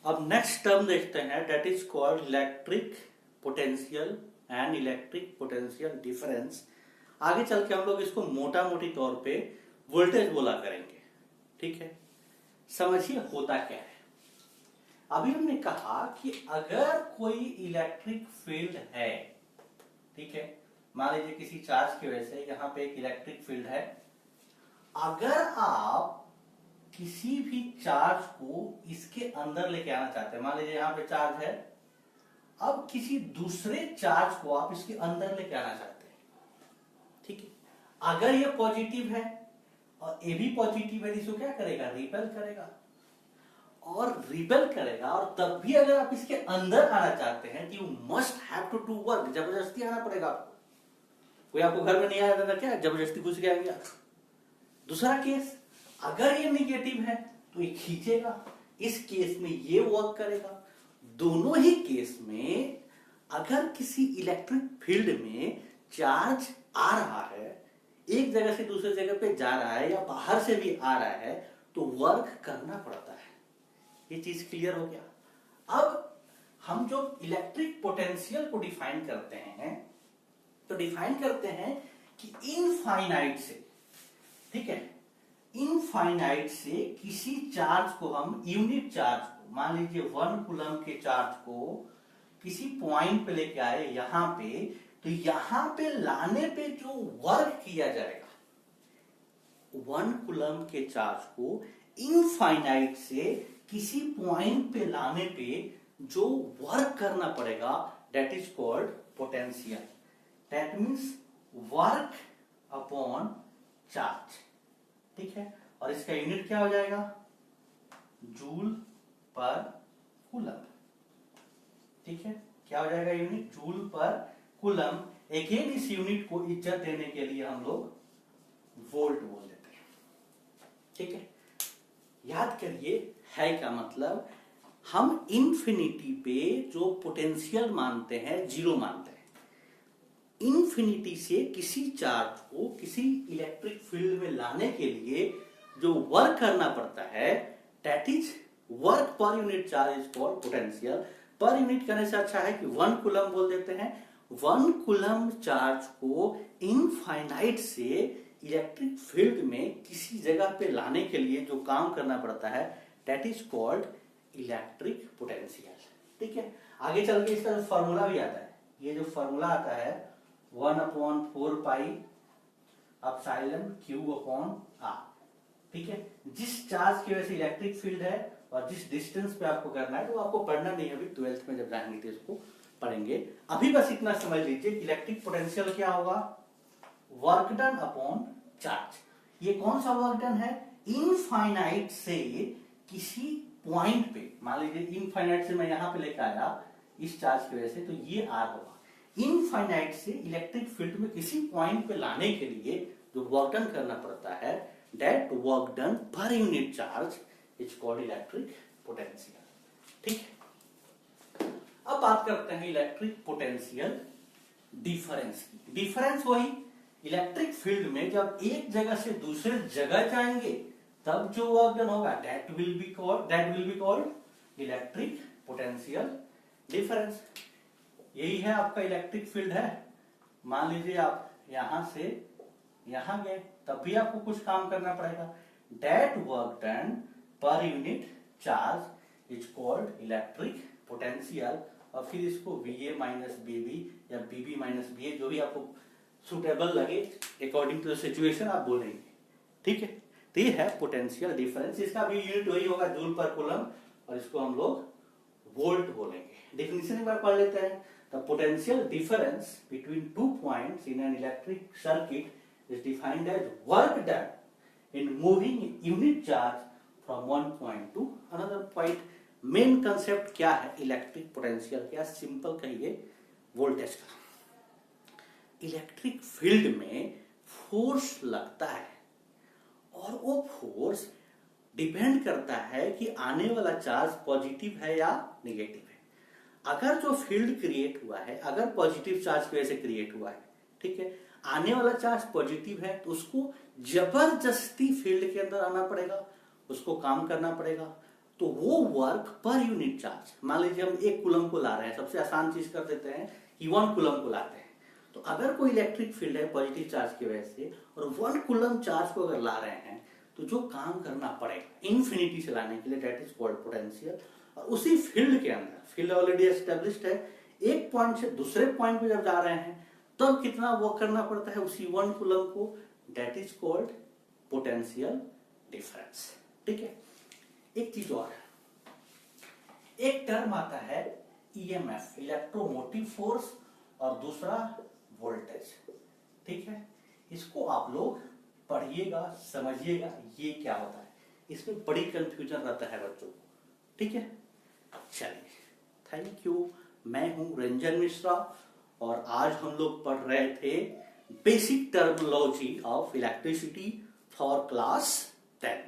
अब next term देखते हैं, that is called electric potential and electric potential difference. आगे चल के हम लोग इसको मोटा मोटी तौर पे वोल्टेज बोला करेंगे। ठीक है, समझिए होता क्या है। अभी हमने कहा कि अगर कोई इलेक्ट्रिक फील्ड है, ठीक है, मान लीजिए किसी चार्ज की वजह से यहां पे एक इलेक्ट्रिक फील्ड है। अगर आप किसी भी चार्ज को इसके अंदर लेके आना चाहते हैं, मान लीजिए यहां पे चार्ज है, अब किसी दूसरे चार्ज को आप इसके अंदर लेके आना चाहते हैं, ठीक है, अगर ये पॉजिटिव है और ये भी पॉजिटिव है, इसको क्या करेगा, रिपेल करेगा और रिपेल करेगा। और तब भी अगर आप इसके अंदर आना चाहते हैं तो you must have to do work, जबरदस्ती आना पड़ेगा आपको। कोई आपको घर में नहीं आया था क्या, जबरदस्ती घुस के आएंगे आप। दूसरा केस, अगर ये निगेटिव है तो ये खींचेगा, इस केस में ये वर्क करेगा। दोनों ही केस में अगर किसी इलेक्ट्रिक फील्ड में चार्ज आ रहा है, एक जगह से दूसरे जगह पे जा रहा है या बाहर से भी आ रहा है, तो वर्क करना पड़ता है। ये चीज क्लियर हो गया। अब हम जो इलेक्ट्रिक पोटेंशियल को डिफाइन करते हैं, तो डिफाइन करते हैं कि इनफाइनाइट से, ठीक है, इनफाइनाइट से किसी चार्ज को हम, यूनिट चार्ज को, मान लीजिए 1 कूलम के चार्ज को किसी पॉइंट पे लेके आए यहां पे, तो यहां पे लाने पे जो वर्क किया जाएगा, 1 कूलम के चार्ज को इनफाइनाइट से किसी पॉइंट पे लाने पे जो वर्क करना पड़ेगा, that is called potential. That means work upon charge, ठीक है। और इसका यूनिट क्या हो जाएगा, जूल पर कूलम, ठीक है। क्या हो जाएगा यूनिट, जूल पर कूलम। अगेन इस यूनिट को इज्जत देने के लिए हम लोग वोल्ट बोल देते हैं, ठीक है। याद करिए, है क्या मतलब, हम इंफिनिटी पे जो पोटेंशियल मानते हैं, जीरो मानते हैं। इंफिनिटी से किसी चार्ज को किसी इलेक्ट्रिक फील्ड में लाने के लिए जो वर्क करना पड़ता है, that is work per unit charge is called potential. Per unit करने से अच्छा है कि 1 कूलम बोल देते हैं। 1 कूलम चार्ज को इनफाइनाइट से इलेक्ट्रिक फील्ड में किसी जगह पे लाने के लिए जो काम करना पड़ता है, that is called electric potential, ठीक है। आगे चल के इसका जो फॉर्मूला भी आता है, ये जो फॉर्मूला आता है 1/4 pi epsilon q upon r, ठीक है। जिस चार्ज की वजह से इलेक्ट्रिक फील्ड है और जिस डिस्टेंस पे आपको करना है, तो आपको पढ़ना नहीं है, अभी 12th में जब जाएंगे तो इसको पढ़ेंगे। अभी बस इतना समझ लीजिए, इलेक्ट्रिक पोटेंशियल क्या होगा, वर्क डन अपॉन चार्ज। ये कौन सा वर्क डन है, इनफाइनाइट से किसी पॉइंट पे, मान लीजिए इनफाइनाइट से मैं यहां पे लेकर आया इस चार्ज की वजह से, तो ये आर होगा। इनफाइनाइट से इलेक्ट्रिक फील्ड में किसी पॉइंट पे लाने के लिए जो वर्क डन करना पड़ता है, that work done per unit charge is called electric potential, ठीक है। अब बात करते हैं इलेक्ट्रिक पोटेंशियल डिफरेंस की। डिफरेंस वही, इलेक्ट्रिक फील्ड में जब एक जगह से दूसरे जगह जाएंगे तब जो वर्क डन होगा, that will be called electric potential difference. यही है आपका इलेक्ट्रिक फील्ड है। मान लीजिए आप यहां से यहां गए, तब भी आपको कुछ काम करना पड़ेगा। That work done per unit charge is called electric potential. और फिर इसको VA माइनस BB या BB माइनस BA, जो भी आपको सुटेबल लगे अकॉर्डिंग टू द सिचुएशन आप बोलेंगे, ठीक है। तो ये है पोटेंशियल डिफरेंस। इसका भी यूनिट वही होगा, जूल पर कूलम, और इसको हम लोग वोल्ट बोलेंगे। डेफिनेशन एक बार पढ़ लेते हैं। The potential difference between 2 points in an electric circuit is defined as work done in moving unit charge from one point to another point. Main concept क्या है इलेक्ट्रिक पोटेंशियल क्या, सिंपल कहिए, voltage का। Electric field में force लगता है और वो फोर्स डिपेंड करता है कि आने वाला चार्ज पॉजिटिव है या नेगेटिव है। अगर जो फील्ड क्रिएट हुआ है, अगर पॉजिटिव चार्ज की वजह से क्रिएट हुआ है, ठीक है, आने वाला चार्ज पॉजिटिव है, तो उसको जबरदस्ती फील्ड के अंदर आना पड़ेगा, उसको काम करना पड़ेगा। तो वो वर्क पर यूनिट चार्ज, मान लीजिए हम 1 कूलम को ला रहे हैं, सबसे आसान चीज कर देते हैं कि 1 कूलम को लाते हैं। तो अगर कोई इलेक्ट्रिक फील्ड है पॉजिटिव चार्ज की वजह से और 1 कूलम चार्ज को अगर ला रहे हैं, तो जो काम करना पड़ेगा इन्फिनिटी से लाने के लिए, दैट इज कॉल्ड पोटेंशियल। और उसी फील्ड के अंदर, फील्ड ऑलरेडी एस्टेब्लिश्ड है, एक पॉइंट से दूसरे पॉइंट पे जब जा रहे हैं तब कितना वर्क करना पड़ता है उसी 1 कूलम को, that is called potential difference. ठीक है, एक चीज और, एक टर्म आता है ईएमएफ, इलेक्ट्रोमोटिव फोर्स, और दूसरा वोल्टेज। ठीक है, इसको आप लोग पढ़िएगा, समझिएगा ये क्या होता है, इसमें बड़ी कंफ्यूजन रहता है बच्चों को। ठीक है, चलिए, थैंक यू। मैं हूं रंजन मिश्रा और आज हम लोग पढ़ रहे थे basic terminology of electricity for class 10।